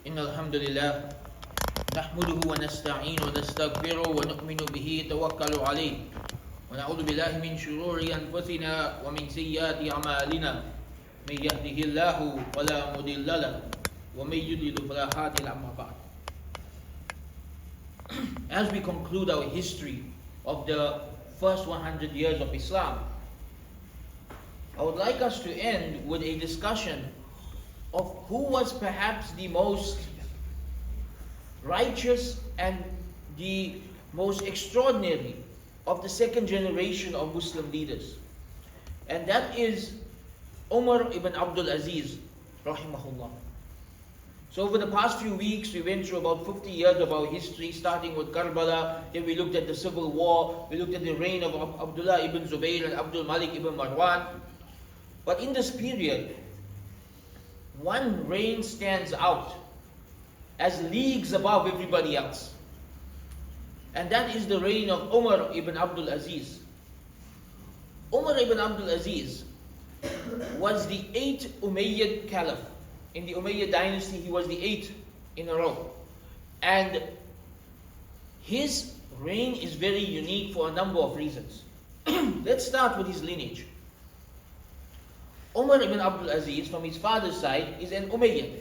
إن الحمد لله نحمده ونستعين ونستغفره ونؤمن به توكل عليه ونعوذ بالله من شرور أنفسنا ومن سيئات أعمالنا من يهده الله فلا مضل له ومن يضلل فلا هادي له أما بعد. As we conclude our history of the first 100 years of Islam, I would like us to end with a discussion of who was perhaps the most righteous and the most extraordinary of the second generation of Muslim leaders. And that is Umar ibn Abdul Aziz, rahimahullah. So over the past few weeks, we went through about 50 years of our history, starting with Karbala, then we looked at the civil war, we looked at the reign of Abdullah ibn Zubayr and Abdul Malik ibn Marwan. But in this period, one reign stands out as leagues above everybody else. And that is the reign of Umar ibn Abdul Aziz. Umar ibn Abdul Aziz was the 8th Umayyad Caliph. In the Umayyad dynasty, he was the 8th in a row. And his reign is very unique for a number of reasons. Let's start with his lineage. Umar ibn Abdul Aziz, from his father's side, is an Umayyad.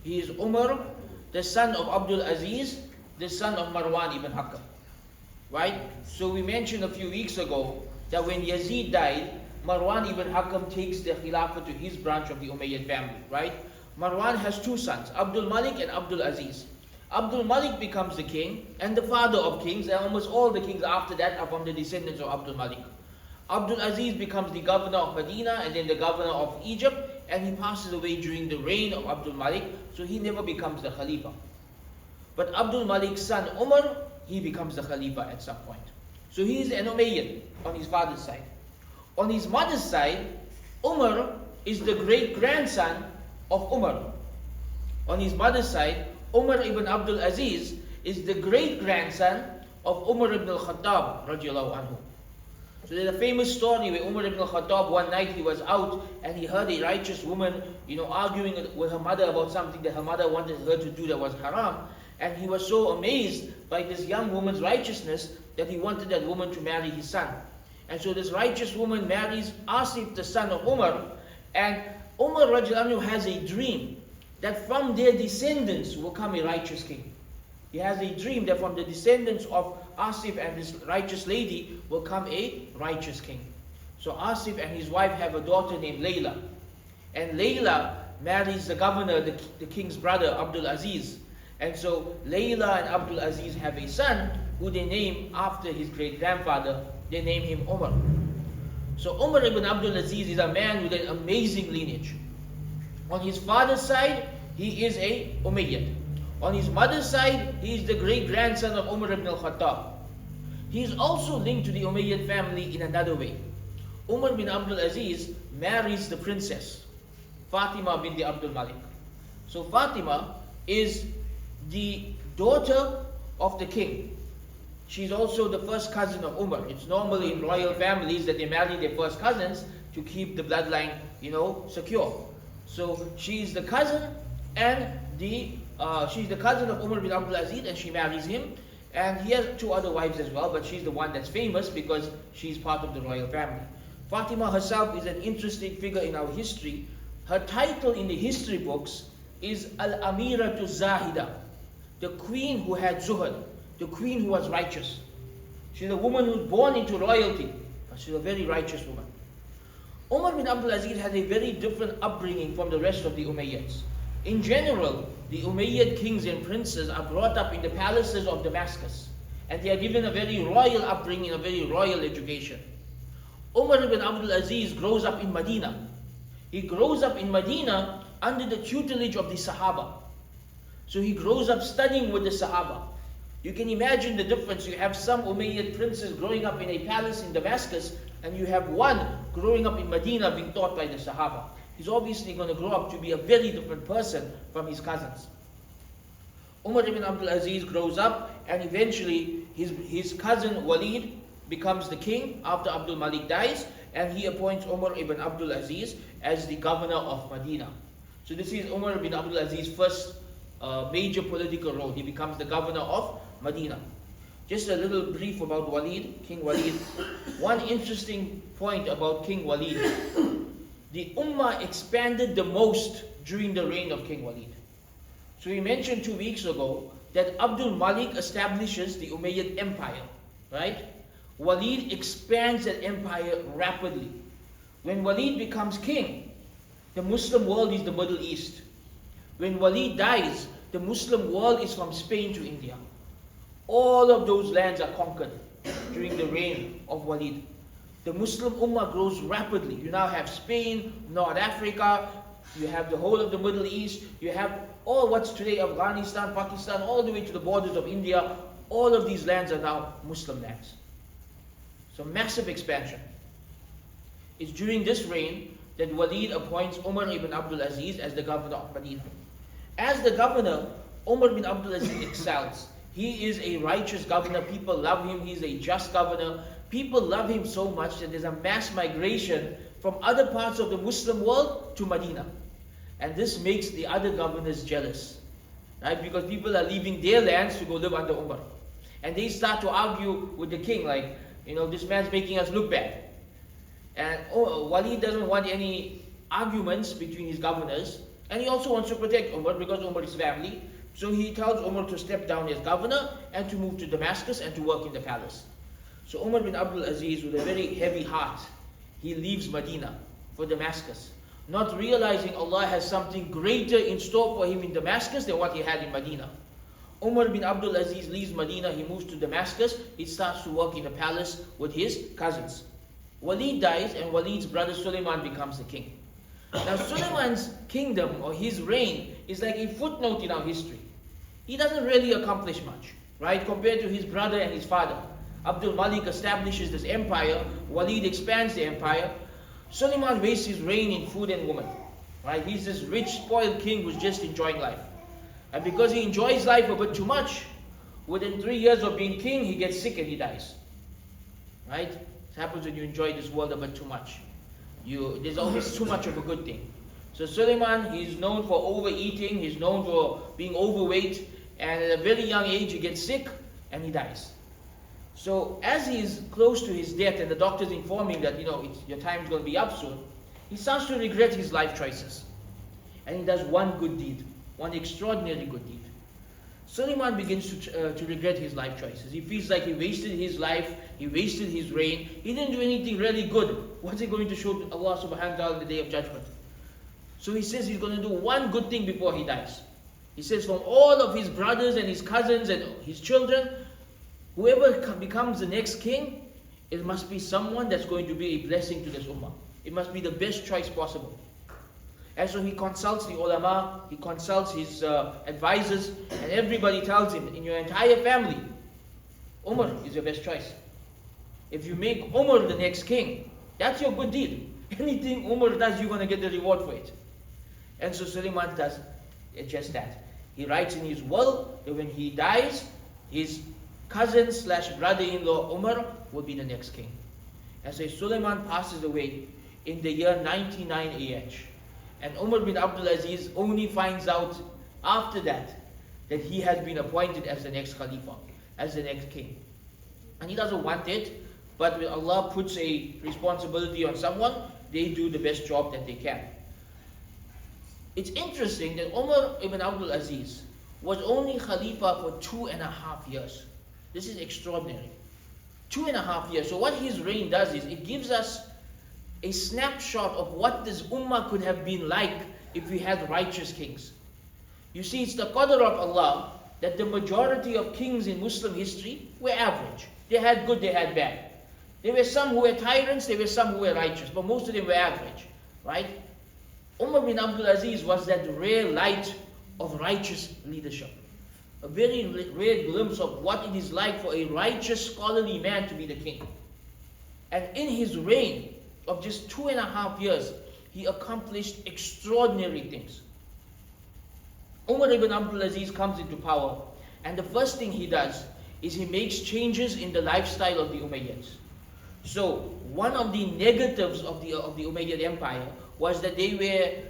He is Umar, the son of Abdul Aziz, the son of Marwan ibn Hakam. Right? So we mentioned a few weeks ago that when Yazid died, Marwan ibn Hakam takes the Khilafah to his branch of the Umayyad family. Right? Marwan has two sons, Abdul Malik and Abdul Aziz. Abdul Malik becomes the king and the father of kings, and almost all the kings after that are from the descendants of Abdul Malik. Abdul Aziz becomes the governor of Medina and then the governor of Egypt, and he passes away during the reign of Abdul Malik, so he never becomes the Khalifa. But Abdul Malik's son Umar, he becomes the Khalifa at some point. So he is an Umayyad on his father's side. On his mother's side, Umar is the great-grandson of Umar. On his mother's side, Umar ibn Abdul Aziz is the great-grandson of Umar ibn al-Khattab radiallahu anhu. So there's a famous story where Umar ibn al-Khattab, one night he was out and he heard a righteous woman, arguing with her mother about something that her mother wanted her to do that was haram. And he was so amazed by this young woman's righteousness that he wanted that woman to marry his son. And so this righteous woman marries Asif, the son of Umar, and Umar radiallahu anhu has a dream that from their descendants will come a righteous king. He has a dream that from the descendants of Asif and this righteous lady will come a righteous king. So Asif and his wife have a daughter named Layla. And Layla marries the governor, the king's brother, Abdul Aziz. And so Layla and Abdul Aziz have a son who they name after his great-grandfather. They name him Umar. So Umar ibn Abdul Aziz is a man with an amazing lineage. On his father's side, he is a Umayyad. On his mother's side, he is the great-grandson of Umar ibn al-Khattab. He is also linked to the Umayyad family in another way. Umar bin Abdul Aziz marries the princess, Fatima binti Abdul Malik. So Fatima is the daughter of the king. She's also the first cousin of Umar. It's normally in royal families that they marry their first cousins to keep the bloodline, secure. So she's the cousin and she's the cousin of Umar bin Abdul Aziz, and she marries him. And he has two other wives as well, but she's the one that's famous because she's part of the royal family. Fatima herself is an interesting figure in our history. Her title in the history books is Al-Amiratu Zahida, the queen who had zuhud, the queen who was righteous. She's a woman who's born into royalty, but she's a very righteous woman. Umar bin Abdul Aziz had a very different upbringing from the rest of the Umayyads. In general, the Umayyad kings and princes are brought up in the palaces of Damascus, and they are given a very royal upbringing, a very royal education. Umar ibn Abdul Aziz grows up in Medina. He grows up in Medina under the tutelage of the Sahaba. So he grows up studying with the Sahaba. You can imagine the difference. You have some Umayyad princes growing up in a palace in Damascus, and you have one growing up in Medina being taught by the Sahaba. He's obviously going to grow up to be a very different person from his cousins. Umar ibn Abdul Aziz grows up, and eventually his cousin Walid becomes the king after Abdul Malik dies, and he appoints Umar ibn Abdul Aziz as the governor of Medina. So this is Umar ibn Abdul Aziz's first a major political role. He becomes the governor of Medina. Just a little brief about Walid, King Walid. One interesting point about King Walid. The Ummah expanded the most during the reign of King Walid. So we mentioned 2 weeks ago that Abdul Malik establishes the Umayyad Empire, right? Walid expands that empire rapidly. When Walid becomes king, the Muslim world is the Middle East. When Walid dies, the Muslim world is from Spain to India. All of those lands are conquered during the reign of Walid. The Muslim Ummah grows rapidly. You now have Spain, North Africa, you have the whole of the Middle East, you have all what's today Afghanistan, Pakistan, all the way to the borders of India. All of these lands are now Muslim lands. So massive expansion. It's during this reign that Walid appoints Umar ibn Abdul Aziz as the governor of Medina. As the governor, Umar ibn Abdul Aziz excels. He is a righteous governor. People love him. He's a just governor. People love him so much that there's a mass migration from other parts of the Muslim world to Medina. And this makes the other governors jealous, right? Because people are leaving their lands to go live under Umar. And they start to argue with the king, like, this man's making us look bad. And Walid doesn't want any arguments between his governors. And he also wants to protect Umar because Umar is family. So he tells Umar to step down as governor and to move to Damascus and to work in the palace. So Umar bin Abdul Aziz, with a very heavy heart, he leaves Medina for Damascus, not realizing Allah has something greater in store for him in Damascus than what he had in Medina. Umar bin Abdul Aziz leaves Medina, he moves to Damascus, he starts to work in the palace with his cousins. Walid dies and Walid's brother Suleiman becomes the king. Now Suleiman's kingdom or his reign is like a footnote in our history. He doesn't really accomplish much, right, compared to his brother and his father. Abdul Malik establishes this empire, Walid expands the empire. Suleiman wastes his reign in food and women, right? He's this rich, spoiled king who's just enjoying life. And because he enjoys life a bit too much, within 3 years of being king, he gets sick and he dies, right? It happens when you enjoy this world a bit too much. There's always too much of a good thing. So Suleiman, he's known for overeating, he's known for being overweight, and at a very young age he gets sick and he dies. So as he's close to his death and the doctors inform him that your time's going to be up soon, he starts to regret his life choices. And he does one good deed, one extraordinary good deed. Suleiman begins to regret his life choices. He feels like he wasted his life, he wasted his reign, he didn't do anything really good. What's he going to show to Allah subhanahu wa ta'ala on the day of judgment? So he says he's going to do one good thing before he dies. He says from all of his brothers and his cousins and his children, whoever becomes the next king, it must be someone that's going to be a blessing to this ummah. It must be the best choice possible. And so he consults the ulama, he consults his advisors, and everybody tells him, in your entire family, Umar is your best choice. If you make Umar the next king, that's your good deed. Anything Umar does, you're going to get the reward for it. And so Suleiman does just that. He writes in his will that when he dies, his cousin / brother-in-law Umar will be the next king. And so Suleiman passes away in the year 99 AH. And Umar bin Abdul Aziz only finds out after that he has been appointed as the next Khalifa, as the next king. And he doesn't want it, but when Allah puts a responsibility on someone, they do the best job that they can. It's interesting that Umar ibn Abdul Aziz was only Khalifa for 2.5 years. This is extraordinary. 2.5 years. So what his reign does is, it gives us a snapshot of what this ummah could have been like if we had righteous kings. You see, it's the qadr of Allah that the majority of kings in Muslim history were average. They had good, they had bad. There were some who were tyrants, there were some who were righteous, but most of them were average, right? Umar bin Abdul Aziz was that rare light of righteous leadership. A very rare glimpse of what it is like for a righteous, scholarly man to be the king. And in his reign of just 2.5 years, he accomplished extraordinary things. Umar ibn Abdul Aziz comes into power, and the first thing he does is he makes changes in the lifestyle of the Umayyads. So one of the negatives of the Umayyad Empire was that they were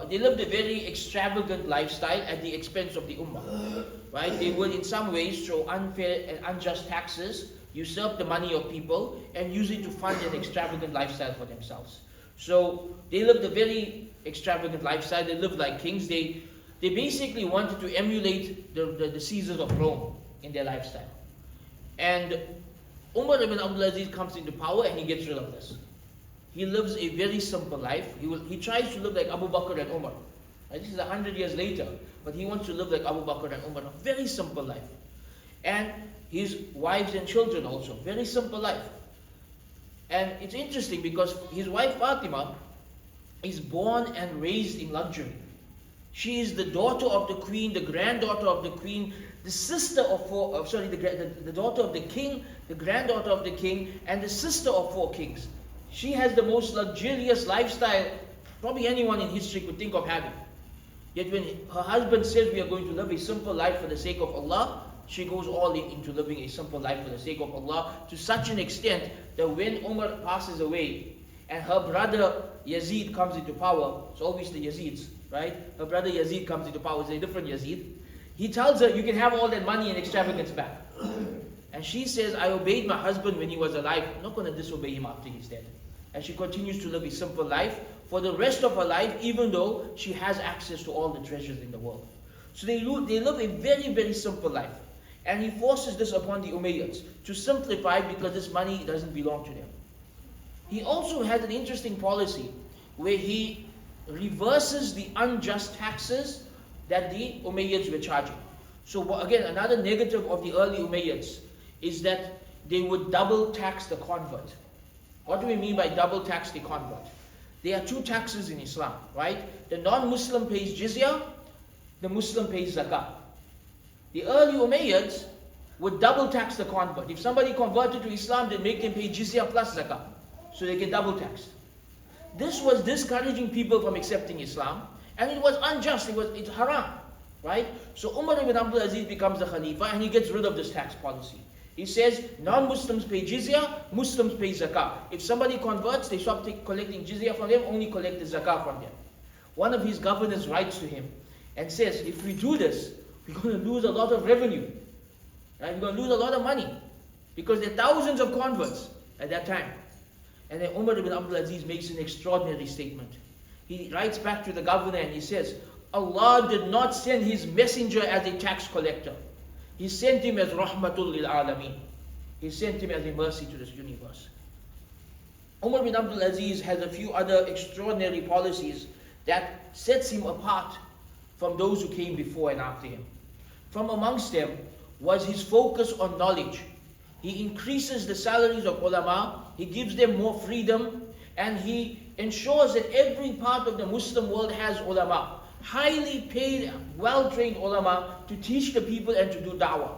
they lived a very extravagant lifestyle at the expense of the ummah, right? They would in some ways throw unfair and unjust taxes, usurp the money of people, and use it to fund an extravagant lifestyle for themselves. So they lived a very extravagant lifestyle. They lived like kings. They basically wanted to emulate the Caesars of Rome in their lifestyle. And Umar ibn Abdul Aziz comes into power and he gets rid of this. He lives a very simple life. He tries to live like Abu Bakr and Umar. Right? This is 100 years later, but he wants to live like Abu Bakr and Umar. A very simple life. And his wives and children also. Very simple life. And it's interesting because his wife Fatima is born and raised in luxury. She is the daughter of the queen, the granddaughter of the queen, the sister of the daughter of the king, the granddaughter of the king, and the sister of 4 kings. She has the most luxurious lifestyle probably anyone in history could think of having. Yet when her husband says we are going to live a simple life for the sake of Allah, she goes all into living a simple life for the sake of Allah, to such an extent that when Umar passes away and her brother Yazid comes into power, it's always the Yazids, right? Her brother Yazid comes into power, it's a different Yazid. He tells her, you can have all that money and extravagance back. And she says, I obeyed my husband when he was alive, I'm not going to disobey him after he's dead. And she continues to live a simple life for the rest of her life, even though she has access to all the treasures in the world. So they live a very, very simple life. And he forces this upon the Umayyads to simplify because this money doesn't belong to them. He also has an interesting policy where he reverses the unjust taxes that the Umayyads were charging. So again, another negative of the early Umayyads is that they would double tax the convert. What do we mean by double tax the convert? There are 2 taxes in Islam, right? The non-Muslim pays jizya, the Muslim pays zakah. The early Umayyads would double tax the convert. If somebody converted to Islam, they'd make them pay jizya plus zakah. So they get double taxed. This was discouraging people from accepting Islam, and it was unjust, it's haram, right? So Umar ibn Abdul Aziz becomes the Khalifa and he gets rid of this tax policy. He says, non-Muslims pay jizya, Muslims pay zakah. If somebody converts, they stop collecting jizya from them, only collect the zakah from them. One of his governors writes to him and says, if we do this, we're going to lose a lot of revenue. Right? We're going to lose a lot of money. Because there are thousands of converts at that time. And then Umar ibn Abdul Aziz makes an extraordinary statement. He writes back to the governor and he says, Allah did not send his messenger as a tax collector. He sent him as rahmatul lil alameen. He sent him as a mercy to this universe. Umar bin Abdul Aziz has a few other extraordinary policies that sets him apart from those who came before and after him. From amongst them was his focus on knowledge. He increases the salaries of ulama, he gives them more freedom, and he ensures that every part of the Muslim world has ulama. Highly paid, well-trained ulama to teach the people and to do da'wah.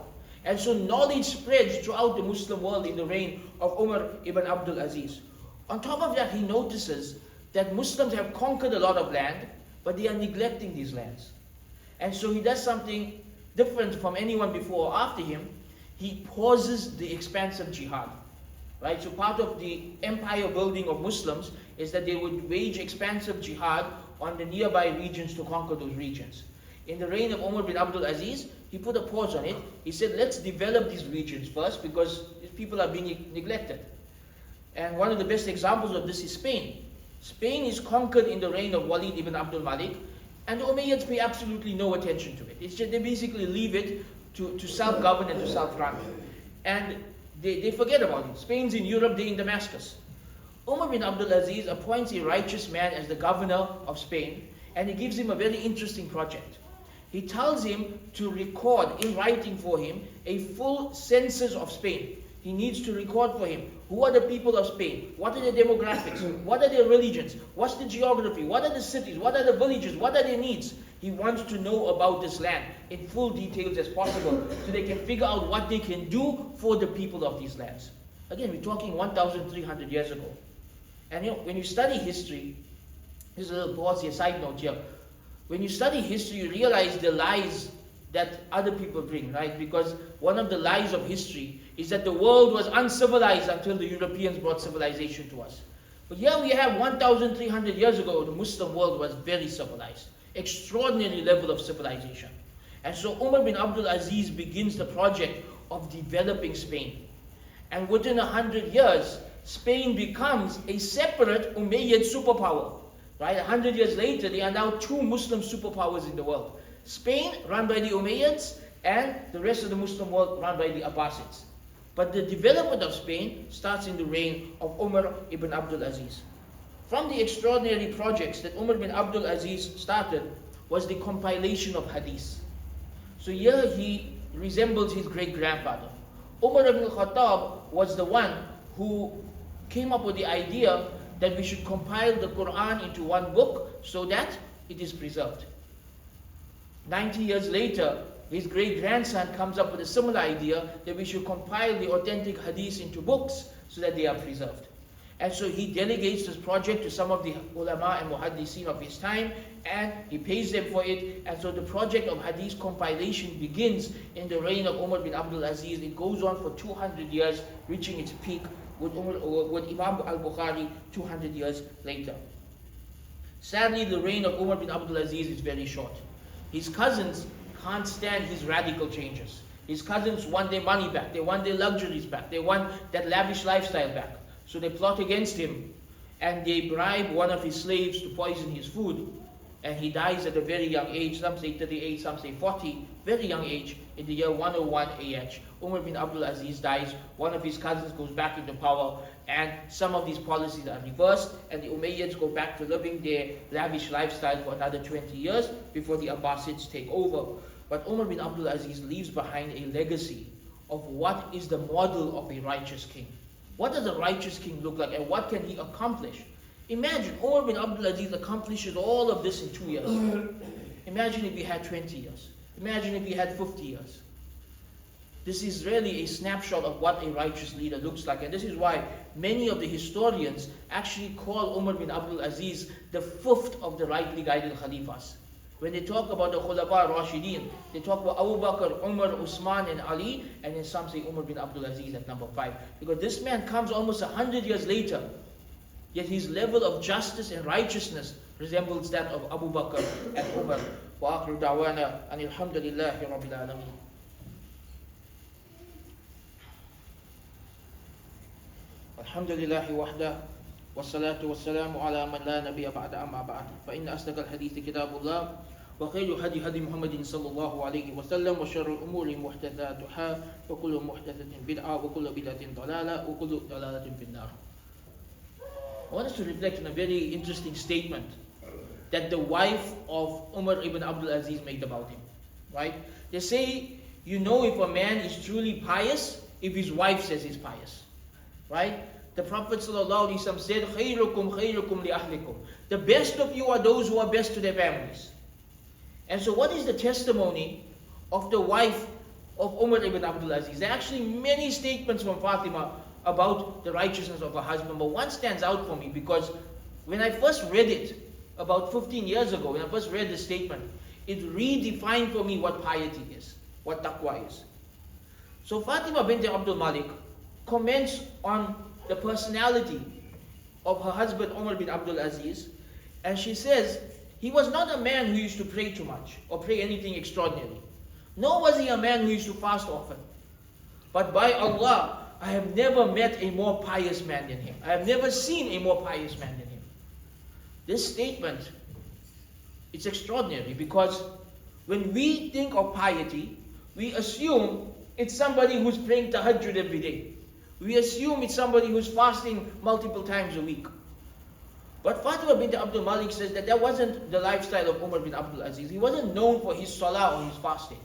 And so knowledge spreads throughout the Muslim world in the reign of Umar ibn Abdul Aziz. On top of that, he notices that Muslims have conquered a lot of land, but they are neglecting these lands. And so he does something different from anyone before or after him. He pauses the expansive jihad. Right? So part of the empire building of Muslims is that they would wage expansive jihad on the nearby regions to conquer those regions. In the reign of Umar bin Abdul Aziz, he put a pause on it. He said, let's develop these regions first because these people are being neglected. And one of the best examples of this is Spain. Spain is conquered in the reign of Walid ibn Abdul Malik, and the Umayyads pay absolutely no attention to it. It's just they basically leave it to self-govern and to self-run. And they forget about it. Spain's in Europe, they're in Damascus. Umar bin Abdul Aziz appoints a righteous man as the governor of Spain, and he gives him a very interesting project. He tells him to record in writing for him a full census of Spain. He needs to record for him who are the people of Spain, what are their demographics, what are their religions, what's the geography, what are the cities, what are the villages, what are their needs. He wants to know about this land in full details as possible so they can figure out what they can do for the people of these lands. Again, we're talking 1,300 years ago. And when you study history, here's a little pause here, side note here. When you study history, you realize the lies that other people bring, right? Because one of the lies of history is that the world was uncivilized until the Europeans brought civilization to us. But here we have 1,300 years ago, the Muslim world was very civilized. Extraordinary level of civilization. And so Umar bin Abdul Aziz begins the project of developing Spain. And within 100 years, Spain becomes a separate Umayyad superpower. Right? 100 years later, there are now two Muslim superpowers in the world. Spain, run by the Umayyads, and the rest of the Muslim world run by the Abbasids. But the development of Spain starts in the reign of Umar ibn Abdul Aziz. From the extraordinary projects that Umar bin Abdul Aziz started was the compilation of hadith. So here he resembles his great-grandfather. Umar ibn Khattab was the one who came up with the idea that we should compile the Quran into one book so that it is preserved. 90 years later, his great-grandson comes up with a similar idea that we should compile the authentic hadiths into books so that they are preserved. And so he delegates this project to some of the ulama and muhaddiseen of his time, and he pays them for it. And so the project of hadith compilation begins in the reign of Umar bin Abdul Aziz. It goes on for 200 years, reaching its peak with Imam al-Bukhari 200 years later. Sadly, the reign of Umar bin Abdul Aziz is very short. His cousins can't stand his radical changes. His cousins want their money back, they want their luxuries back, they want that lavish lifestyle back. So they plot against him, and they bribe one of his slaves to poison his food. And he dies at a very young age, some say 38, some say 40, very young age, in the year 101 AH. Umar bin Abdul Aziz dies, one of his cousins goes back into power, and some of these policies are reversed, and the Umayyads go back to living their lavish lifestyle for another 20 years before the Abbasids take over. But Umar bin Abdul Aziz leaves behind a legacy of what is the model of a righteous king. What does a righteous king look like, and what can he accomplish? Imagine Umar bin Abdul Aziz accomplishes all of this in 2 years. Imagine if he had 20 years. Imagine if he had 50 years. This is really a snapshot of what a righteous leader looks like. And this is why many of the historians actually call Umar bin Abdul Aziz the fifth of the rightly guided Khalifas. When they talk about the Khulafa Rashideen, they talk about Abu Bakr, Umar, Usman and Ali, and then some say Umar bin Abdul Aziz at number 5. Because this man comes almost 100 years later, yet his level of justice and righteousness resembles that of Abu Bakr and Umar. Wa akhiru da'wana anil hamdulillahi rabbil alameen. Alhamdulillahi wahda. والصلاة والسلام على من لا نبي بعد أما بعد فإن أصدق الحديث كتاب الله وخير هدي محمد صلى الله عليه وسلم وشر الأمور محدثاتها وكل محدثة بدعة وكل بدعة ضلالة وكل ضلالة في النار. I want us to reflect on a very interesting statement that the wife of Umar ibn Abdul Aziz made about him. Right? They say, you know if a man is truly pious if his wife says he's pious. Right? The Prophet ﷺ said, خَيْرُكُمْ خَيْرُكُمْ لِأَهْلِكُمْ. The best of you are those who are best to their families. And so what is the testimony of the wife of Umar ibn Abdul Aziz? There are actually many statements from Fatima about the righteousness of her husband, but one stands out for me because when I first read it about 15 years ago, when I first read the statement, it redefined for me what piety is, what taqwa is. So Fatima bint Abdul Malik comments on the personality of her husband Umar bin Abdul Aziz, and she says, he was not a man who used to pray too much or pray anything extraordinary. Nor was he a man who used to fast often. But by Allah, I have never met a more pious man than him. I have never seen a more pious man than him. This statement, it's extraordinary because when we think of piety, we assume it's somebody who's praying tahajjud every day. We assume it's somebody who's fasting multiple times a week. But Fatima bint Abdul Malik says that wasn't the lifestyle of Umar bin Abdul Aziz. He wasn't known for his salah or his fasting.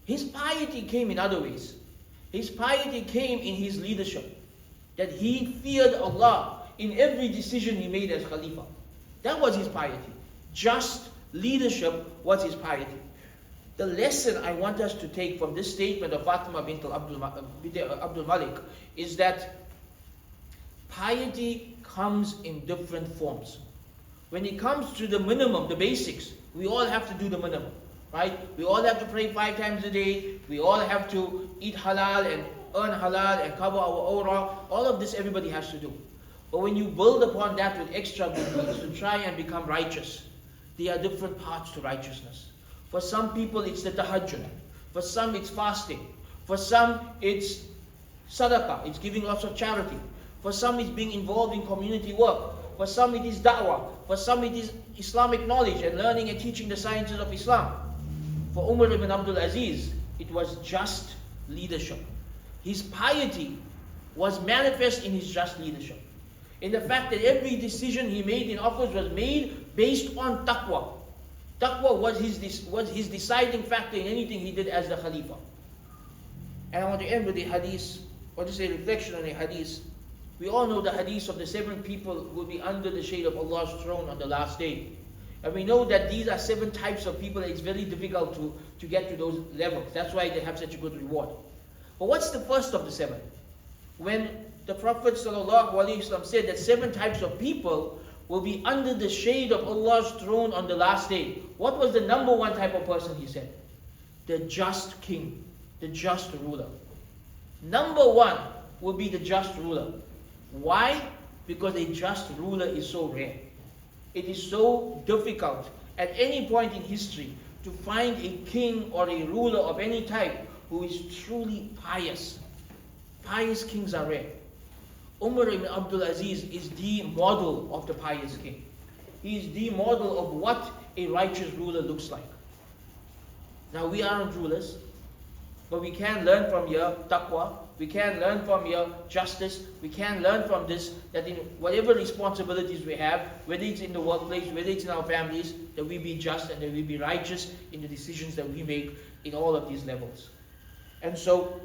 His piety came in other ways. His piety came in his leadership. That he feared Allah in every decision he made as Khalifa. That was his piety. Just leadership was his piety. The lesson I want us to take from this statement of Fatima bint Abdul Malik is that piety comes in different forms. When it comes to the minimum, the basics, we all have to do the minimum, right? We all have to pray 5 times a day. We all have to eat halal and earn halal and cover our aura. All of this everybody has to do. But when you build upon that with extra good deeds to try and become righteous, there are different paths to righteousness. For some people it's the tahajjud. For some it's fasting. For some it's sadaqah, it's giving lots of charity. For some it's being involved in community work. For some it is da'wah. For some it is Islamic knowledge and learning and teaching the sciences of Islam. For Umar ibn Abdul Aziz, it was just leadership. His piety was manifest in his just leadership. In the fact that every decision he made in office was made based on taqwa. Taqwa was his deciding factor in anything he did as the Khalifa. And I want to end with the hadith, or to say reflection on the hadith. We all know the hadith of the 7 people who will be under the shade of Allah's throne on the last day. And we know that these are 7 types of people that it's very difficult to get to those levels. That's why they have such a good reward. But what's the first of the 7? When the Prophet ﷺ said that 7 types of people will be under the shade of Allah's throne on the last day. What was the number 1 type of person he said? The just king, the just ruler. Number 1 will be the just ruler. Why? Because a just ruler is so rare. It is so difficult at any point in history to find a king or a ruler of any type who is truly pious. Pious kings are rare. Umar ibn Abdul Aziz is the model of the pious king. He is the model of what a righteous ruler looks like. Now we aren't rulers, but we can learn from your taqwa, we can learn from your justice, we can learn from this, that in whatever responsibilities we have, whether it's in the workplace, whether it's in our families, that we be just and that we be righteous in the decisions that we make in all of these levels. And so,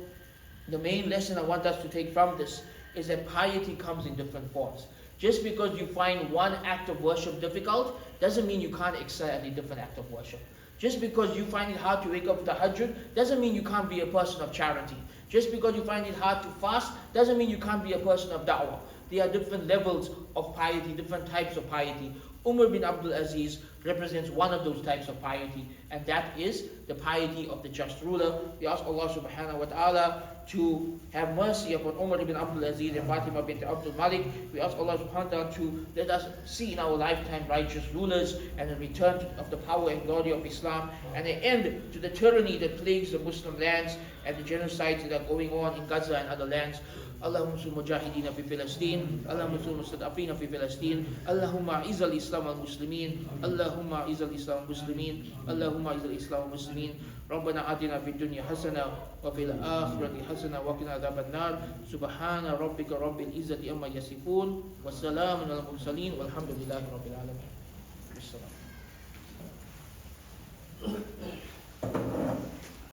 the main lesson I want us to take from this is that piety comes in different forms. Just because you find one act of worship difficult, doesn't mean you can't excel at a different act of worship. Just because you find it hard to wake up the tahajjud, doesn't mean you can't be a person of charity. Just because you find it hard to fast, doesn't mean you can't be a person of da'wah. There are different levels of piety, different types of piety. Umar bin Abdul Aziz represents one of those types of piety, and that is the piety of the just ruler. We ask Allah subhanahu wa ta'ala to have mercy upon Umar ibn Abdul Aziz and Fatima bint Abdul Malik. We ask Allah subhanahu wa ta'ala to let us see in our lifetime righteous rulers and a return of the power and glory of Islam and an end to the tyranny that plagues the Muslim lands and the genocides that are going on in Gaza and other lands. اللهم انصر المجاهدين في فلسطين اللهم انصر المستضعفين في فلسطين اللهم اعز الاسلام والمسلمين اللهم اعز الاسلام والمسلمين اللهم اعز الاسلام والمسلمين ربنا آتنا في الدنيا حسنة وفي الآخرة حسنة وقنا عذاب النار سبحان ربك رب العزة عما يصفون والسلام على المرسلين والحمد لله رب العالمين.